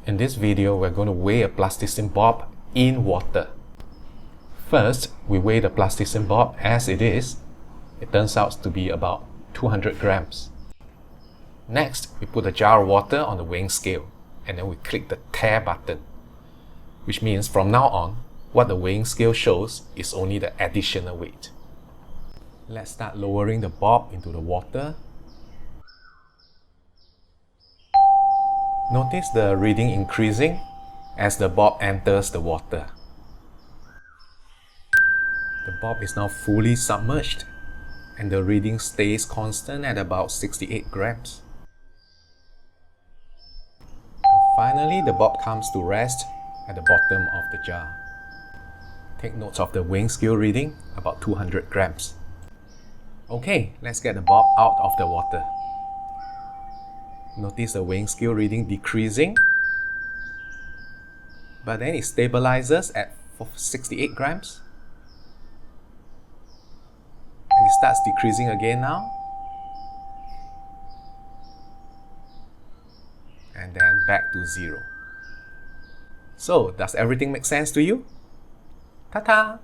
In this video, we're going to weigh a plasticine bob in water. First, we weigh the plasticine bob as it is. It turns out to be about 200 grams. Next, we put a jar of water on the weighing scale and then we click the tare button, which means from now on, what the weighing scale shows is only the additional weight. Let's start lowering the bob into the water. Notice the reading increasing as the bob enters the water. The bob is now fully submerged and the reading stays constant at about 68 grams. And finally, the bob comes to rest at the bottom of the jar. Take note of the weighing scale reading, about 200 grams. Okay, let's get the bob out of the water. Notice the weighing scale reading decreasing, but then it stabilizes at 68 grams. And it starts decreasing again now. And then back to 0. So, does everything make sense to you? Ta-ta!